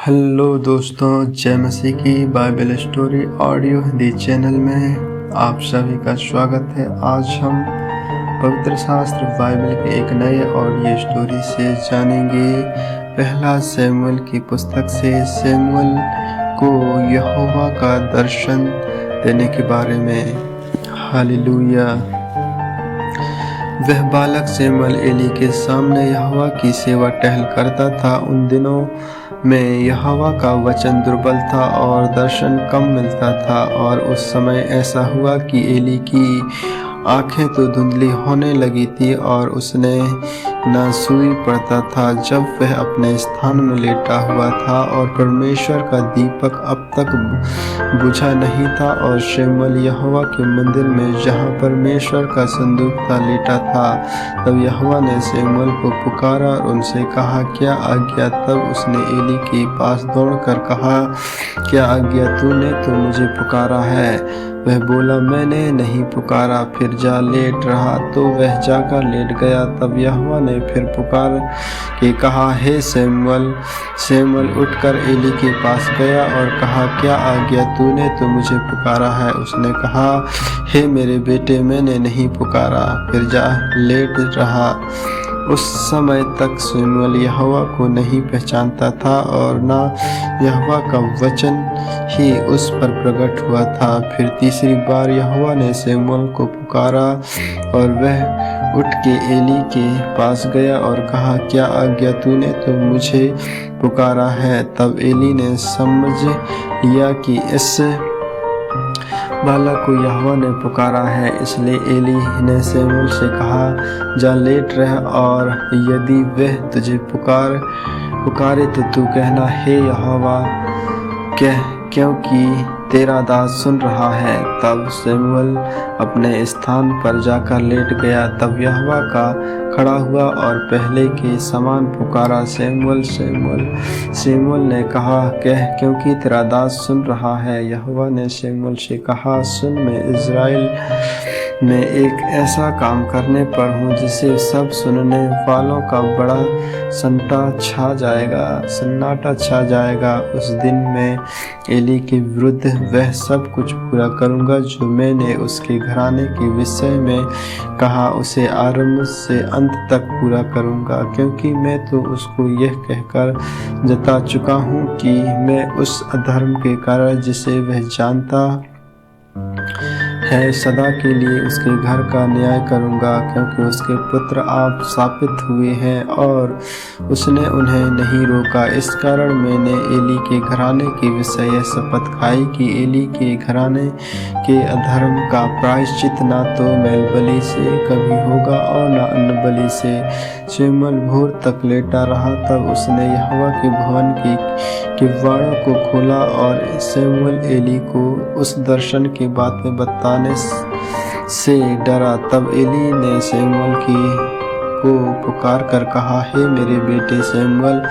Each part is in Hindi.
हेलो दोस्तों, जय मसीह की Bible story audio Hindi channel में आप सभी का स्वागत है। आज हम पवित्र शास्त्र बाइबल के एक नए ऑडियो स्टोरी से जानेंगे। पहला शमूएल की पुस्तक से शमूएल को यहोवा का दर्शन देने के बारे में। हालेलुया। वह बालक शमूएल एली के सामने यहोवा की सेवा टहल करता था। उन दिनों में यहोवा का वचन दुर्बल था और दर्शन कम मिलता था। और उस समय ऐसा हुआ कि एली की आंखें तो धुंधली होने लगी थी और उसने न सूई पड़ता था। जब वह अपने स्थान में लेटा हुआ था और परमेश्वर का दीपक अब तक बुझा नहीं था, और शमूएल यहोवा के मंदिर में जहाँ परमेश्वर का संदूक था लेटा था, तब यहोवा ने शमूएल को पुकारा और उनसे कहा, क्या आज्ञा? तब उसने एली के पास दौड़कर कहा, क्या आज्ञा? तूने तो मुझे पुकारा है। वह बोला, मैंने नहीं पुकारा, फिर जा लेट रहा। तो वह जाकर लेट गया। तब यहोवा ने फिर पुकार के कहा, हे शमूएल। शमूएल उठकर एली के पास गया और कहा, क्या आज्ञा? तूने तो मुझे पुकारा है। उसने कहा, हे मेरे बेटे, मैंने नहीं पुकारा, फिर जा लेट रहा। उस समय तक शमूएल यहोवा को नहीं पहचानता था और न यहोवा का वचन ही उस पर प्रकट हुआ था। फिर तीसरी बार यहोवा ने शमूएल को पुकारा और वह उठ के एली के पास गया और कहा, क्या आज्ञा? तूने तो मुझे पुकारा है। तब एली ने समझ लिया कि इस बालक को यहोवा ने पुकारा है। इसलिए एली ने शमूएल से कहा, जा लेट रह, और यदि वह तुझे पुकारे तो तू कहना, हे यहोवा, क्योंकि तेरा दास सुन रहा है। तब शमूएल अपने स्थान पर जाकर लेट गया। तब यहोवा का खड़ा हुआ और पहले के समान पुकारा, शमूएल, शमूएल। शमूएल ने कहा, कह, क्योंकि तेरा दास सुन रहा है। यहोवा ने शमूएल से कहा, सुन, मैं इज़राइल में एक ऐसा काम करने पर हूँ जिसे सब सुनने वालों का बड़ा सन्नाटा छा जाएगा। उस दिन मैं एली के विरुद्ध वह सब कुछ पूरा करूँगा जो मैंने उसके घराने के विषय में कहा, उसे आरंभ से अंत तक पूरा करूँगा। क्योंकि मैं तो उसको यह कहकर जता चुका हूँ कि मैं उस अधर्म के कारण जिसे वह जानता है सदा के लिए उसके घर का न्याय करूँगा, क्योंकि उसके पुत्र आप शापित हुए हैं और उसने उन्हें नहीं रोका। इस कारण मैंने एली के घराने के विषय शपथ खाई कि एली के घराने के अधर्म का प्रायश्चित न तो मेल बलि से कभी होगा और न अन्न बलि से। शमूएल भोर तक लेटा रहा। तब उसने यहोवा के भवन की किवाड़ों को खोला और शमूएल एली को उस दर्शन की बातें बताने से डरा। तब एली ने शमूएल को पुकार कर कहा, हे मेरे बेटे शमूएल।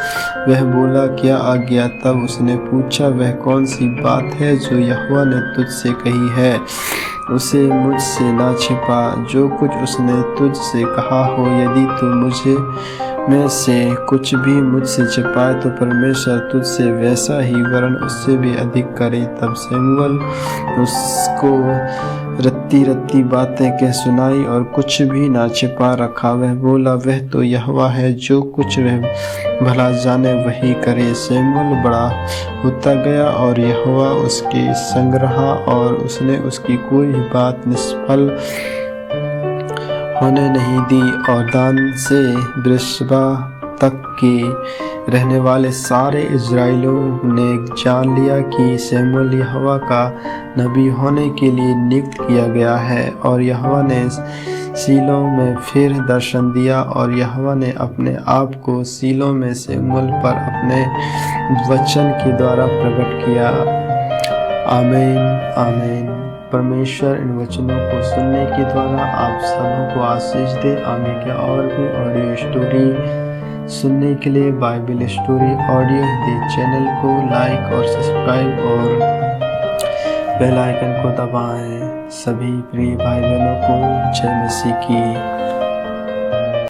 वह बोला, क्या आज्ञा? तब उसने पूछा, वह कौन सी बात है जो यहोवा ने तुझसे कही है? उसे मुझसे ना छिपा। जो कुछ उसने तुझसे कहा हो, यदि तू मुझे में से कुछ भी मुझसे छिपाए तो परमेश्वर तुझसे वैसा ही वरन उससे भी अधिक करे। तब शमूएल उसको रत्ती बातें कह सुनाई और कुछ भी ना छिपा रखा। वह बोला, वह तो यहोवा है, जो कुछ वह भला जाने वही करे। शमूएल बड़ा होता गया और यहोवा उसके संग रहा, और उसने उसकी कोई बात निष्फल होने नहीं दी। और दान से बेर्शेबा तक के रहने वाले सारे इज़राइलियों ने जान लिया कि शमूएल यहोवा का नबी होने के लिए नियुक्त किया गया है। और यहोवा ने शीलो में फिर दर्शन दिया, और यहोवा ने अपने आप को शीलो में शमूएल पर अपने वचन के द्वारा प्रकट किया। आमीन, आमीन। परमेश्वर इन वचनों को सुनने के द्वारा आप सबको आशीष दे। आगे के और भी ऑडियो स्टोरी सुनने के लिए Bible story audio Hindi channel को लाइक और सब्सक्राइब और बेल आइकन को दबाएं। सभी प्रिय भाई बहनों को जय मसीह की।